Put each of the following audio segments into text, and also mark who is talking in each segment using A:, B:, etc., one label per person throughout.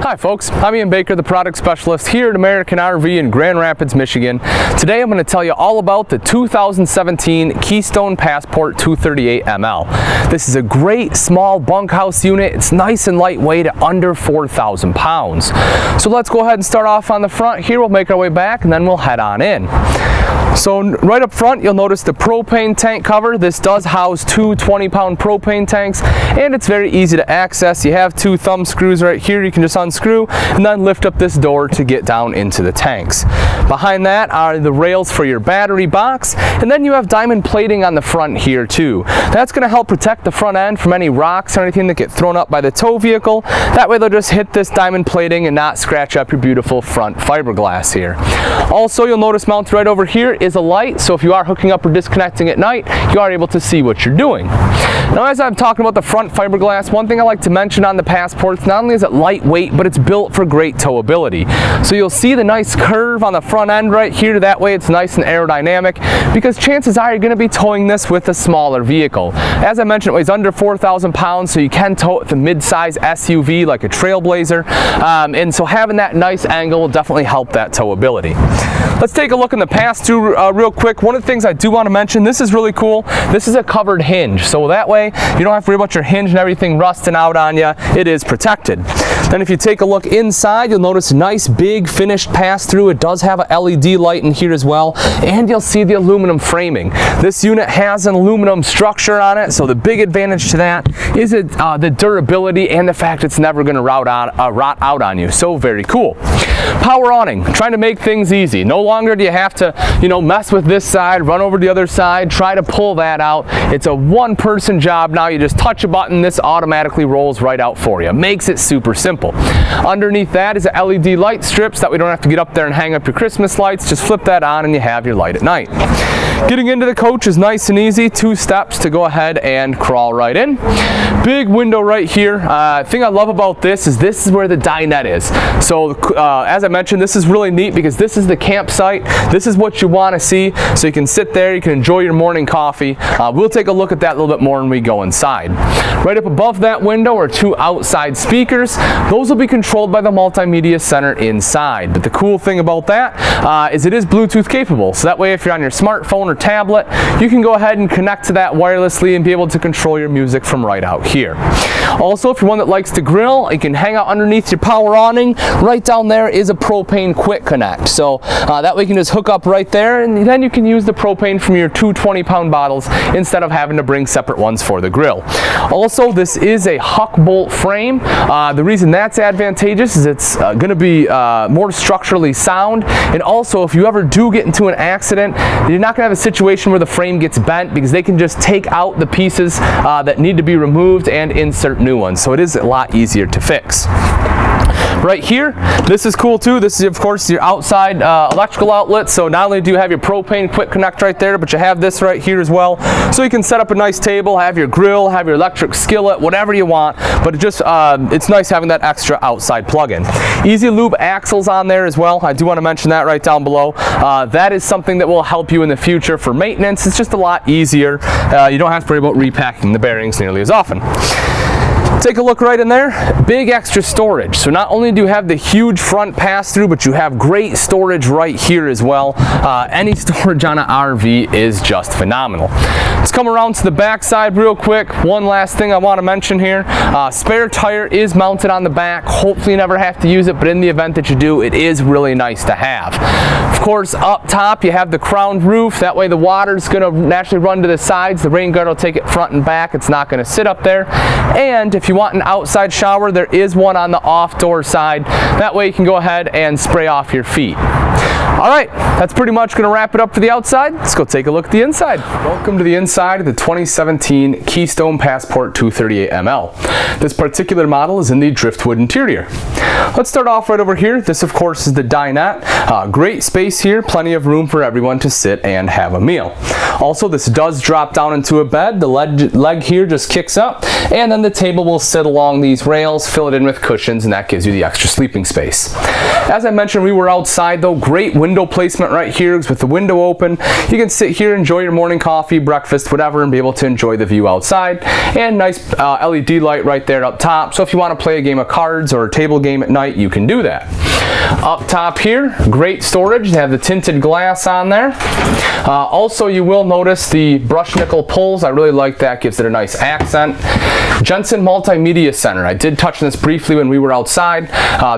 A: Hi folks, I'm Ian Baker, the product specialist here at American RV in Grand Rapids, Michigan. Today I'm going to tell you all about the 2017 Keystone Passport 238ML. This is a great small bunkhouse unit. It's nice and lightweight at under 4,000 pounds. So let's go ahead and start off on the front here. We'll make our way back and then we'll head on in. So right up front, you'll notice the propane tank cover. This does house two 20-pound propane tanks, and it's very easy to access. You have two thumb screws right here. You can just unscrew and then lift up this door to get down into the tanks. Behind that are the rails for your battery box, and then you have diamond plating on the front here too. That's going to help protect the front end from any rocks or anything that get thrown up by the tow vehicle. That way they'll just hit this diamond plating and not scratch up your beautiful front fiberglass here. Also, you'll notice mounted right over here is a light, so if you are hooking up or disconnecting at night, you are able to see what you're doing. Now, as I'm talking about the front fiberglass, one thing I like to mention on the Passports, not only is it lightweight, but it's built for great towability. So you'll see the nice curve on the front end right here. That way it's nice and aerodynamic, because chances are you're going to be towing this with a smaller vehicle. As I mentioned, it weighs under 4,000 pounds, so you can tow it with a mid-size SUV like a Trailblazer, and so having that nice angle will definitely help that towability. Let's take a look in the pass-through real quick. One of the things I do want to mention, this is really cool. This is a covered hinge, so that way you don't have to worry about your hinge and everything rusting out on you. It is protected. Then if you take a look inside, you'll notice nice big finished pass-through. It does have a LED light in here as well, and you'll see the aluminum framing. This unit has an aluminum structure on it, so the big advantage to that is the durability and the fact it's never going to rot out on you. So very cool. Power awning, trying to make things easy. No longer do you have to, mess with this side, run over to the other side, try to pull that out. It's a one-person job now. You just touch a button, this automatically rolls right out for you. Makes it super simple. Underneath that is a LED light strips that we don't have to get up there and hang up your Christmas lights. Just flip that on and you have your light at night. Getting into the coach is nice and easy. 2 steps to go ahead and crawl right in. Big window right here. Thing I love about this is where the dinette is. So as I mentioned, this is really neat because this is the campsite. This is what you want to see. So you can sit there, you can enjoy your morning coffee. We'll take a look at that a little bit more when we go inside. Right up above that window are 2 outside speakers. Those will be controlled by the Multimedia Center inside. But the cool thing about that is it is Bluetooth capable. So that way if you're on your smartphone or tablet, you can go ahead and connect to that wirelessly and be able to control your music from right out here. Also, if you're one that likes to grill, you can hang out underneath your power awning. Right down there is a propane quick connect. So that way you can just hook up right there, and then you can use the propane from your 2 20-pound bottles instead of having to bring separate ones for the grill. Also, this is a huck bolt frame. The reason that's advantageous is it's going to be more structurally sound, and also if you ever do get into an accident, you're not going to have a situation where the frame gets bent, because they can just take out the pieces that need to be removed and insert new ones. So it is a lot easier to fix. Right here, this is cool too. This is of course your outside electrical outlet. So not only do you have your propane quick connect right there, but you have this right here as well. So you can set up a nice table, have your grill, have your electric skillet, whatever you want. But it just it's nice having that extra outside plug-in. Easy lube axles on there as well. I do want to mention that right down below. That is something that will help you in the future for maintenance. It's just a lot easier. You don't have to worry about repacking the bearings nearly as often. Take a look right in there. Big extra storage. So not only do you have the huge front pass-through, but you have great storage right here as well. Any storage on an RV is just phenomenal. Let's come around to the back side real quick. One last thing I want to mention here. Spare tire is mounted on the back. Hopefully you never have to use it, but in the event that you do, it is really nice to have. Of course, up top you have the crowned roof. That way the water's going to naturally run to the sides. The rain guard will take it front and back. It's not going to sit up there. And if you want an outside shower, there is one on the off door side. That way you can go ahead and spray off your feet. All right, that's pretty much going to wrap it up for the outside. Let's go take a look at the inside. Welcome to the inside of the 2017 Keystone Passport 238ML. This particular model is in the Driftwood interior. Let's start off right over here. This, of course, is the dinette. Great space here, plenty of room for everyone to sit and have a meal. Also, this does drop down into a bed. The leg here just kicks up, and then the table will sit along these rails, fill it in with cushions, and that gives you the extra sleeping space. As I mentioned, we were outside though. Great window window placement right here, because with the window open, you can sit here, enjoy your morning coffee, breakfast, whatever, and be able to enjoy the view outside. And nice LED light right there up top, so if you want to play a game of cards or a table game at night, you can do that. Up top here, great storage. They have the tinted glass on there. Also, you will notice the brushed nickel pulls. I really like that, gives it a nice accent. Jensen Multimedia Center. I did touch on this briefly when we were outside.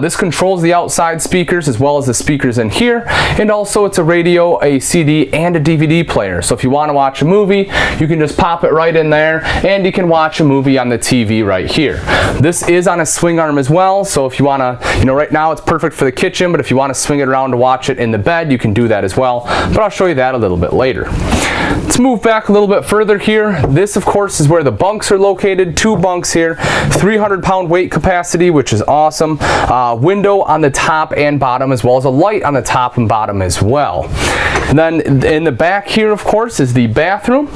A: This controls the outside speakers as well as the speakers in here, and also it's a radio, a CD, and a DVD player. So if you want to watch a movie, you can just pop it right in there, and you can watch a movie on the TV right here. This is on a swing arm as well, so if you want to, right now it's perfect for the kitchen, but if you want to swing it around to watch it in the bed, you can do that as well, but I'll show you that a little bit later. Let's move back a little bit further here. This, of course, is where the bunks are located. 2 bunks here, 300-pound weight capacity, which is awesome. Window on the top and bottom, as well as a light on the top and bottom as well. And then in the back here, of course, is the bathroom.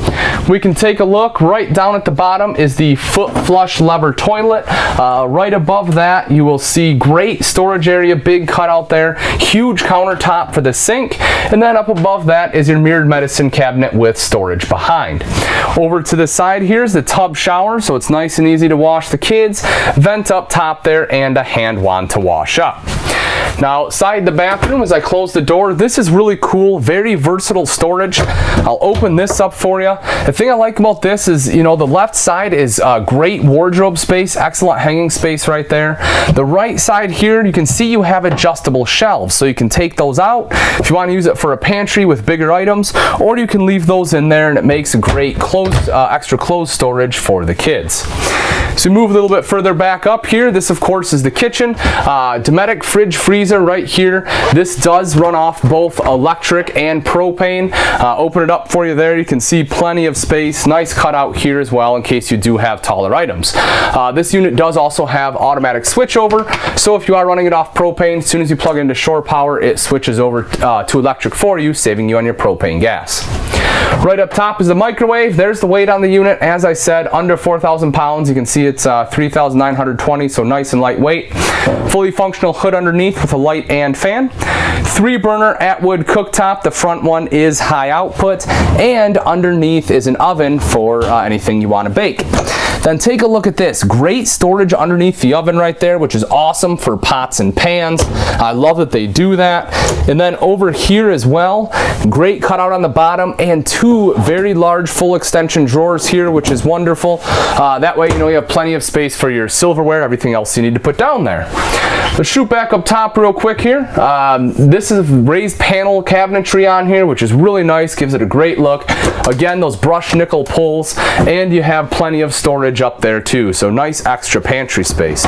A: We can take a look. Right down at the bottom is the foot flush lever toilet. Right above that, you will see great storage area, big cutout there, huge countertop for the sink, and then up above that is your mirrored medicine cabinet with storage behind. Over to the side here is the tub shower, so it's nice and easy to wash the kids. Vent up top there, and a hand wand to wash up. Now, outside the bathroom, as I close the door, this is really cool, very versatile storage. I'll open this up for you. The thing I like about this is, the left side is great wardrobe space, excellent hanging space right there. The right side here, you can see you have adjustable shelves, so you can take those out if you want to use it for a pantry with bigger items, or you can leave those in there, and it makes a great extra clothes storage for the kids. So we move a little bit further back up here. This, of course, is the kitchen. Dometic fridge freezer right here. This does run off both electric and propane. Open it up for you there. You can see plenty of space. Nice cutout here as well in case you do have taller items. This unit does also have automatic switchover, so if you are running it off propane, as soon as you plug it into shore power, it switches over to electric for you, saving you on your propane gas. Right up top is the microwave. There's the weight on the unit. As I said, under 4,000 pounds. You can see it's 3,920, so nice and lightweight. Fully functional hood underneath with a light and fan. 3-burner Atwood cooktop. The front one is high output, and underneath is an oven for anything you want to bake. Then take a look at this. Great storage underneath the oven right there, which is awesome for pots and pans. I love that they do that. And then over here as well, great cutout on the bottom, and 2 very large full extension drawers here, which is wonderful. That way, you have plenty of space for your silverware, everything else you need to put down there. Let's shoot back up top real quick here. This is raised panel cabinetry on here, which is really nice, gives it a great look. Again, those brushed nickel pulls, and you have plenty of storage up there too, so nice extra pantry space.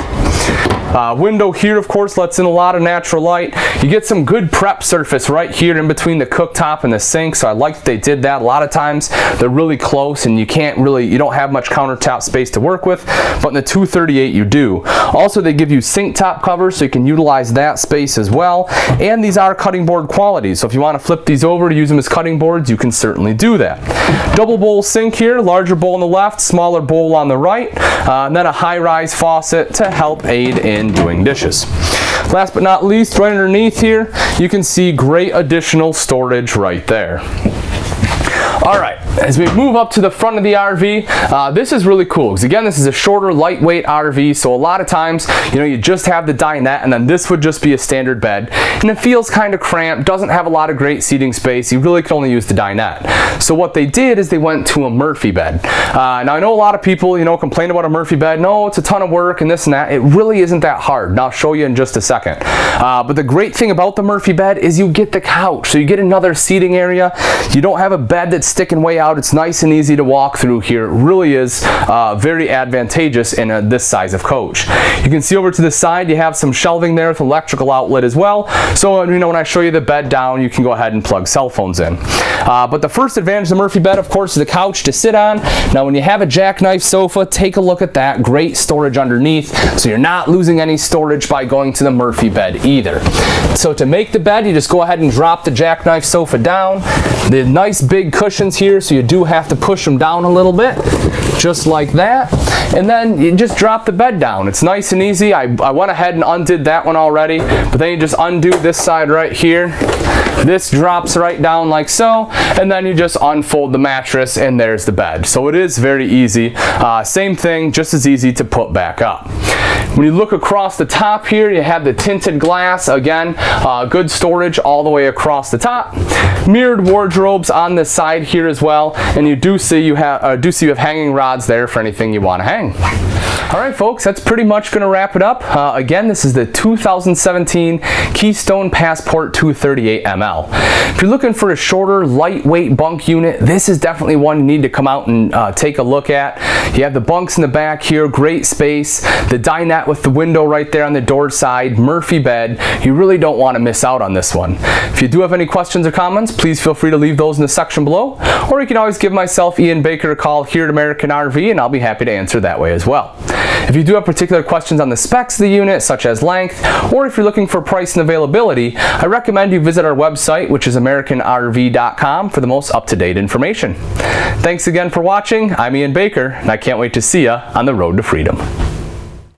A: Window here, of course, lets in a lot of natural light. You get some good prep surface right here in between the cooktop and the sink, so I like that they did that. A lot of times they're really close and you don't have much countertop space to work with, but in the 238 you do. Also, they give you sink top covers, so you can utilize that space as well, and these are cutting board quality, so if you want to flip these over to use them as cutting boards, you can certainly do that. Double bowl sink here, larger bowl on the left, smaller bowl on the right, and then a high-rise faucet to help aid in doing dishes. Last but not least, right underneath here, you can see great additional storage right there. All right, as we move up to the front of the RV, this is really cool because, again, this is a shorter, lightweight RV, so a lot of times, you just have the dinette, and then this would just be a standard bed, and it feels kind of cramped, doesn't have a lot of great seating space. You really can only use the dinette. So what they did is they went to a Murphy bed. Now, I know a lot of people, complain about a Murphy bed. No, it's a ton of work and this and that. It really isn't that hard, and I'll show you in just a second. But the great thing about the Murphy bed is you get the couch, so you get another seating area. You don't have a bed that's sticking way out. It's nice and easy to walk through here. It really is very advantageous in this size of coach. You can see over to the side you have some shelving there with electrical outlet as well, so when I show you the bed down, you can go ahead and plug cell phones in. But the first advantage of the Murphy bed, of course, is the couch to sit on. Now, when you have a jackknife sofa, take a look at that. Great storage underneath, so you're not losing any storage by going to the Murphy bed either. So to make the bed, you just go ahead and drop the jackknife sofa down. The nice big cushions cushions here, so you do have to push them down a little bit, just like that. And then you just drop the bed down. It's nice and easy. I went ahead and undid that one already, but then you just undo this side right here. This drops right down like so, and then you just unfold the mattress and there's the bed. So it is very easy. Same thing, just as easy to put back up. When you look across the top here, you have the tinted glass. Again, good storage all the way across the top. Mirrored wardrobes on this side here as well, and you do see you have hanging rods there for anything you want to hang. All right, folks, that's pretty much going to wrap it up. Again, this is the 2017 Keystone Passport 238 ML. If you're looking for a shorter, lightweight bunk unit, this is definitely one you need to come out and take a look at. You have the bunks in the back here, great space, the dinette with the window right there on the door side, Murphy bed. You really don't want to miss out on this one. If you do have any questions or comments, please feel free to leave those in the section below, or you can always give myself, Ian Baker, a call here at American RV, and I'll be happy to answer that way as well. If you do have particular questions on the specs of the unit, such as length, or if you're looking for price and availability, I recommend you visit our website, which is AmericanRV.com, for the most up-to-date information. Thanks again for watching. I'm Ian Baker, and I can't wait to see you on the road to freedom.